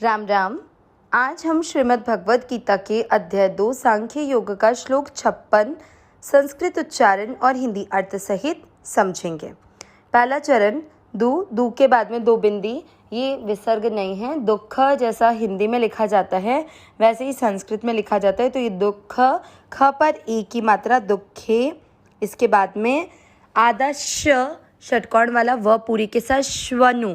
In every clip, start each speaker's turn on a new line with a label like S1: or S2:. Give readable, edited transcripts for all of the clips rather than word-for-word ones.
S1: राम राम। आज हम श्रीमद् भगवद गीता के अध्याय 2 सांख्य योग का श्लोक 56 संस्कृत उच्चारण और हिंदी अर्थ सहित समझेंगे। पहला चरण दू के बाद में दो बिंदी, ये विसर्ग नहीं है। दुख जैसा हिंदी में लिखा जाता है वैसे ही संस्कृत में लिखा जाता है, तो ये दुख, ख पर ए की मात्रा दुखे। इसके बाद में आधा षटकोण वाला व पूरी के साथ श्वनु,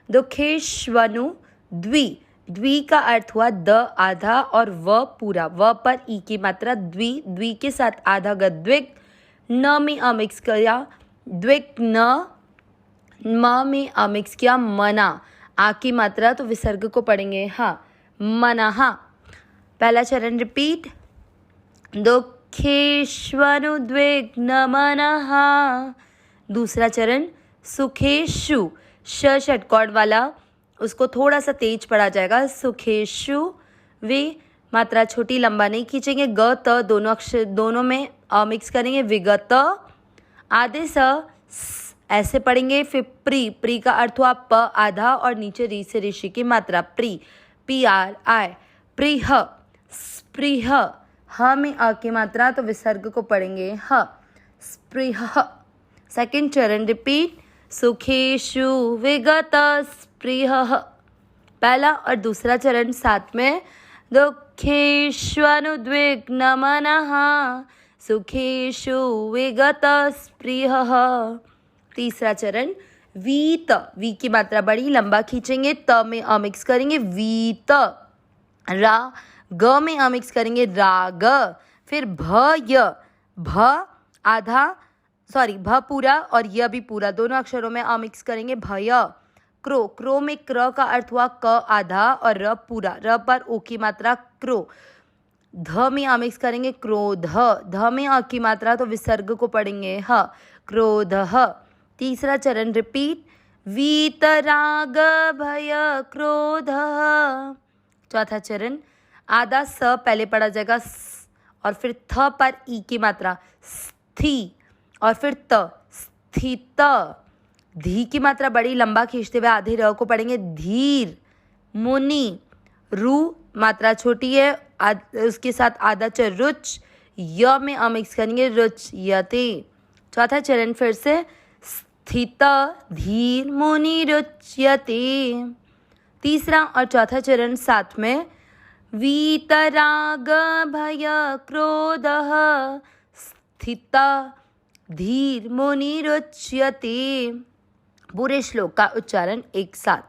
S1: दुखेश्वनु। द्वि का अर्थ हुआ द आधा और व पूरा, व पर ई की मात्रा द्वि के साथ आधा द्विग। न में अमिक्स किया द्विग न, म में अमिक्स किया मना, आ की मात्रा तो विसर्ग को पढ़ेंगे हाँ, मना। पहला चरण रिपीट, दुखेश्वनु द्विग न मनहा। दूसरा चरण सुखेशु, श षटकोण वाला, उसको थोड़ा सा तेज पढ़ा जाएगा। सुखेशु वे मात्रा छोटी लंबा नहीं खींचेंगे, ग त दोनों अक्षर दोनों में मिक्स करेंगे। विगत आदेश ऐसे पढ़ेंगे। फिर प्री का अर्थ हुआ प आधा और नीचे री से ऋषि की मात्रा प्री, पी आर आई, प्रिह स्पृह। ह में अ की मात्रा तो विसर्ग को पढ़ेंगे ह, स्पृह। सेकंड चरण रिपीट, सुखेशु विगत स्पृह। पहला और दूसरा चरण साथ में, दुखेष्वनुद्विग्न मनः सुखेशु विगत स्पृह। तीसरा चरण वीत, वी की मात्रा बड़ी लंबा खींचेंगे, त में अमिक्स करेंगे वीत। रा, ग में अमिक्स करेंगे राग। फिर भ आधा भ पूरा और य भी पूरा, दोनों अक्षरों में अमिक्स करेंगे भय। क्रो में क्र का अर्थ हुआ क आधा और र पूरा, र पर ओ की मात्रा क्रो। ध में अमिक्स करेंगे क्रोध, ध में अ की मात्रा तो विसर्ग को पढ़ेंगे ह, क्रोध। तीसरा चरण रिपीट, वीतराग भय क्रोध। चौथा चरण आधा स पहले पढ़ा जाएगा और फिर थ पर ई की मात्रा स्थि और फिर त स्थित। धी की मात्रा बड़ी लंबा खींचते हुए आधे र को पढ़ेंगे धीर। मुनि, रू मात्रा छोटी है, उसके साथ आधा च रुच, य में अमिक्स करेंगे रुच यते। चौथा चरण फिर से स्थित धीर मुनि रुच्यते। तीसरा और चौथा चरण साथ में, वीतराग भय क्रोध स्थित धीर मुनि रुच्यते। पूरे श्लोक का उच्चारण एक साथ,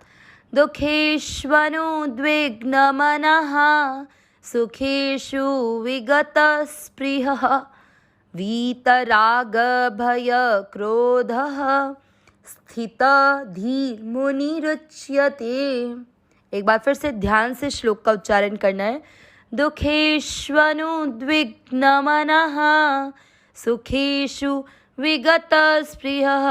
S1: दुखेष्वनुद्विग्न मनः सुखेशु विगत स्पृह वीतराग भय क्रोध स्थित धीर मुनि रुच्यते। एक बार फिर से ध्यान से श्लोक का उच्चारण करना है। दुखेष्वनुद्विग्न मनः सुखेशु विगत स्पृह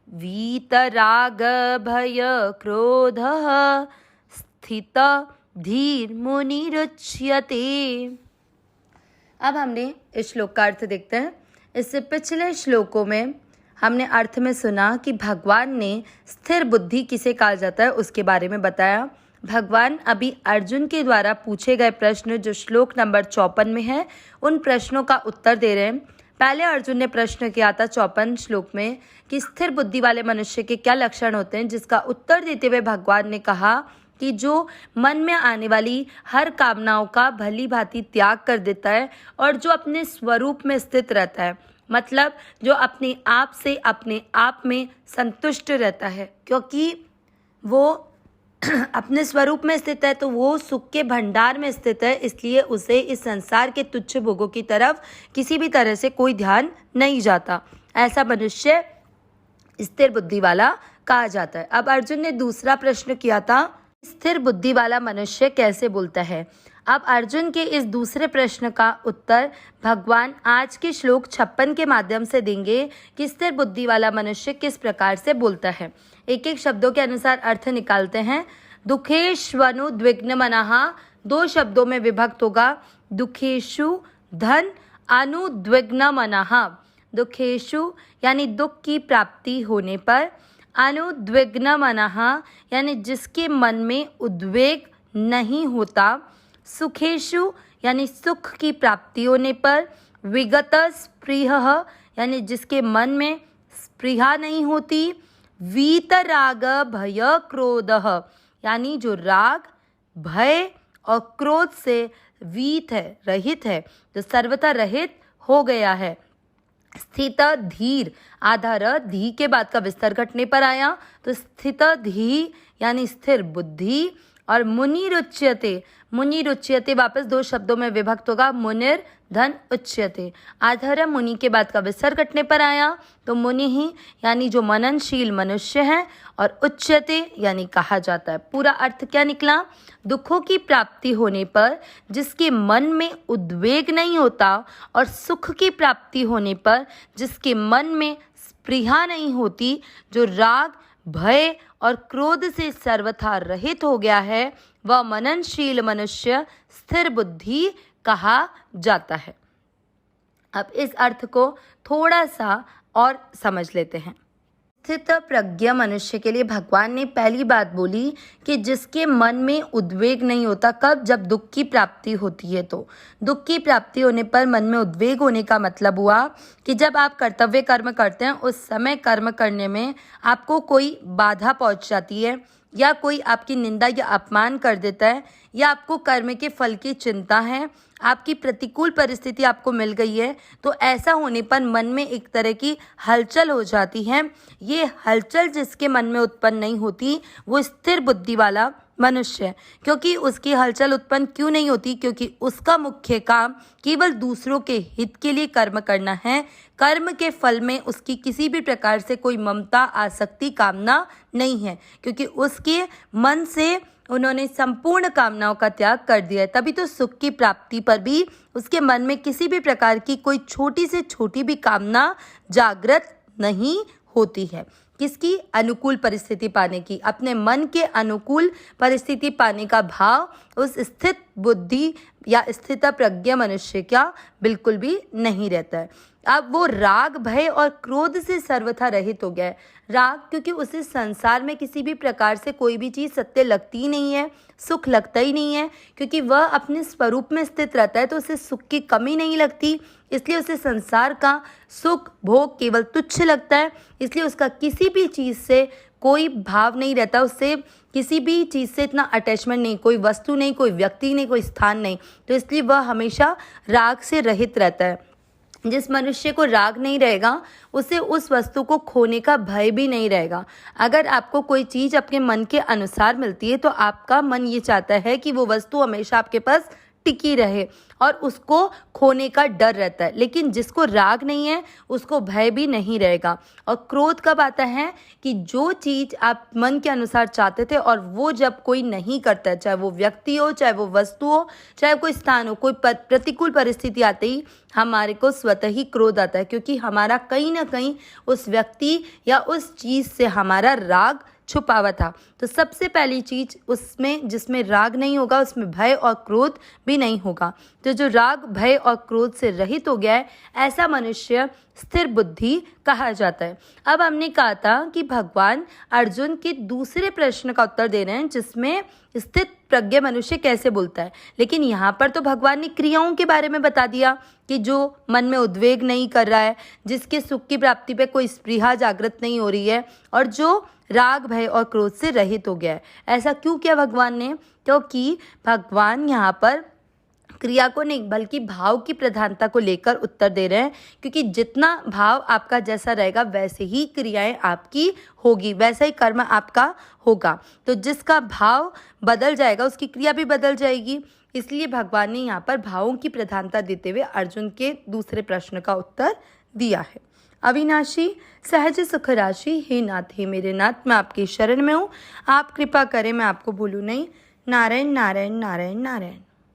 S1: वीतराग भय क्रोध स्थित धीर मुनि रुच्यते। अब हमने इस श्लोक का अर्थ देखते हैं। इससे पिछले श्लोकों में हमने अर्थ में सुना कि भगवान ने स्थिर बुद्धि किसे कहा जाता है उसके बारे में बताया। भगवान अभी अर्जुन के द्वारा पूछे गए प्रश्न जो श्लोक नंबर 54 में है उन प्रश्नों का उत्तर दे रहे हैं। पहले अर्जुन ने प्रश्न किया था 54 श्लोक में कि स्थिर बुद्धि वाले मनुष्य के क्या लक्षण होते हैं, जिसका उत्तर देते हुए भगवान ने कहा कि जो मन में आने वाली हर कामनाओं का भली भांति त्याग कर देता है और जो अपने स्वरूप में स्थित रहता है, मतलब जो अपने आप से अपने आप में संतुष्ट रहता है, क्योंकि वो अपने स्वरूप में स्थित है तो वो सुख के भंडार में स्थित है, इसलिए उसे इस संसार के तुच्छ भोगों की तरफ किसी भी तरह से कोई ध्यान नहीं जाता। ऐसा मनुष्य स्थिर बुद्धि वाला कहा जाता है। अब अर्जुन ने दूसरा प्रश्न किया था, स्थिर बुद्धि वाला मनुष्य कैसे बोलता है। अब अर्जुन के इस दूसरे प्रश्न का उत्तर भगवान आज के श्लोक 56 के माध्यम से देंगे कि स्थिर बुद्धि वाला मनुष्य किस प्रकार से बोलता है। एक एक शब्दों के अनुसार अर्थ निकालते हैं। दुखेष्वनु द्विग्न मनः 2 शब्दों में विभक्त होगा, दुखेशु धन अनुद्विग्न मनः। दुखेशु यानी दुख की प्राप्ति होने पर, अनुद्विग्न मनः यानी जिसके मन में उद्वेग नहीं होता, सुखेषु यानी सुख की प्राप्ति होने पर, विगत स्पृहः यानी जिसके मन में स्पृहा नहीं होती, वीतराग भय क्रोधः यानी जो राग भय और क्रोध से वीत है, रहित है, जो सर्वथा रहित हो गया है। स्थित धीर आधार धी के बाद का विस्तार घटने पर आया, तो स्थित धी यानी स्थिर बुद्धि। और मुनिरुच्यते, मुनिरुच्यते वापस दो शब्दों में विभक्त होगा, मुनिर धन उच्यते। आधार मुनि के बाद का विस्तार घटने पर आया, तो मुनि ही यानी जो मननशील मनुष्य है, और उच्यते यानी कहा जाता है। पूरा अर्थ क्या निकला? दुखों की प्राप्ति होने पर जिसके मन में उद्वेग नहीं होता, और सुख की प्राप्ति होने पर जिसके मन में स्पृहा नहीं होती, जो राग भय और क्रोध से सर्वथा रहित हो गया है, वह मननशील मनुष्य स्थिर बुद्धि कहा जाता है। अब इस अर्थ को थोड़ा सा और समझ लेते हैं। स्थित प्रज्ञ मनुष्य के लिए भगवान ने पहली बात बोली कि जिसके मन में उद्वेग नहीं होता, कब? जब दुख की प्राप्ति होती है। तो दुख की प्राप्ति होने पर मन में उद्वेग होने का मतलब हुआ कि जब आप कर्तव्य कर्म करते हैं, उस समय कर्म करने में आपको कोई बाधा पहुंच जाती है, या कोई आपकी निंदा या अपमान कर देता है, या आपको कर्म के फल की चिंता है, आपकी प्रतिकूल परिस्थिति आपको मिल गई है, तो ऐसा होने पर मन में एक तरह की हलचल हो जाती है। ये हलचल जिसके मन में उत्पन्न नहीं होती, वो स्थिर बुद्धि वाला मनुष्य है। क्योंकि उसकी हलचल उत्पन्न क्यों नहीं होती? क्योंकि उसका मुख्य काम केवल दूसरों के हित के लिए कर्म करना है। कर्म के फल में उसकी किसी भी प्रकार से कोई ममता आसक्ति कामना नहीं है, क्योंकि उसके मन से उन्होंने संपूर्ण कामनाओं का त्याग कर दिया है। तभी तो सुख की प्राप्ति पर भी उसके मन में किसी भी प्रकार की कोई छोटी से छोटी भी कामना जागृत नहीं होती है। किसकी? अनुकूल परिस्थिति पाने की, अपने मन के अनुकूल परिस्थिति पाने का भाव उस स्थित बुद्धि या स्थित प्रज्ञ मनुष्य का बिल्कुल भी नहीं रहता है। अब वो राग भय और क्रोध से सर्वथा रहित हो गया है। राग क्योंकि उसे संसार में किसी भी प्रकार से कोई भी चीज़ सत्य लगती ही नहीं है, सुख लगता ही नहीं है, क्योंकि वह अपने स्वरूप में स्थित रहता है, तो उसे सुख की कमी नहीं लगती, इसलिए उसे संसार का सुख भोग केवल तुच्छ लगता है। इसलिए उसका किसी भी चीज़ से कोई भाव नहीं रहता, उससे किसी भी चीज़ से इतना अटैचमेंट नहीं, कोई वस्तु नहीं, कोई व्यक्ति नहीं, कोई स्थान नहीं, तो इसलिए वह हमेशा राग से रहित रहता है। जिस मनुष्य को राग नहीं रहेगा, उसे उस वस्तु को खोने का भय भी नहीं रहेगा। अगर आपको कोई चीज़ अपने मन के अनुसार मिलती है, तो आपका मन ये चाहता है कि वो वस्तु हमेशा आपके पास टिकी रहे, और उसको खोने का डर रहता है। लेकिन जिसको राग नहीं है, उसको भय भी नहीं रहेगा। और क्रोध कब आता है? कि जो चीज़ आप मन के अनुसार चाहते थे, और वो जब कोई नहीं करता है, चाहे वो व्यक्ति हो, चाहे वो वस्तु हो, चाहे कोई स्थान हो, कोई प्रतिकूल परिस्थिति आते ही हमारे को स्वतः ही क्रोध आता है, क्योंकि हमारा कहीं ना कहीं उस व्यक्ति या उस चीज़ से हमारा राग छुपा हुआ था। तो सबसे पहली चीज़ उसमें, जिसमें राग नहीं होगा, उसमें भय और क्रोध भी नहीं होगा। तो जो राग भय और क्रोध से रहित हो गया है, ऐसा मनुष्य स्थिर बुद्धि कहा जाता है। अब हमने कहा था कि भगवान अर्जुन के दूसरे प्रश्न का उत्तर दे रहे हैं, जिसमें स्थित प्रज्ञ मनुष्य कैसे बोलता है। लेकिन यहाँ पर तो भगवान ने क्रियाओं के बारे में बता दिया कि जो मन में उद्वेग नहीं कर रहा है, जिसके सुख की प्राप्ति पे कोई स्पृहा जागृत नहीं हो रही है, और जो राग भय और क्रोध से रहित हो गया है। ऐसा क्यों किया भगवान ने? क्योंकि भगवान यहाँ पर क्रिया को नहीं बल्कि भाव की प्रधानता को लेकर उत्तर दे रहे हैं, क्योंकि जितना भाव आपका जैसा रहेगा, वैसे ही क्रियाएं आपकी होगी, वैसा ही कर्म आपका होगा। तो जिसका भाव बदल जाएगा, उसकी क्रिया भी बदल जाएगी। इसलिए भगवान ने यहाँ पर भावों की प्रधानता देते हुए अर्जुन के दूसरे प्रश्न का उत्तर दिया है। अविनाशी सहज सुख राशि, हे नाथ, हे मेरे नाथ, मैं आपकी शरण में हूँ, आप कृपा करें मैं आपको भूलूं नहीं। नारायण नारायण नारायण नारायण।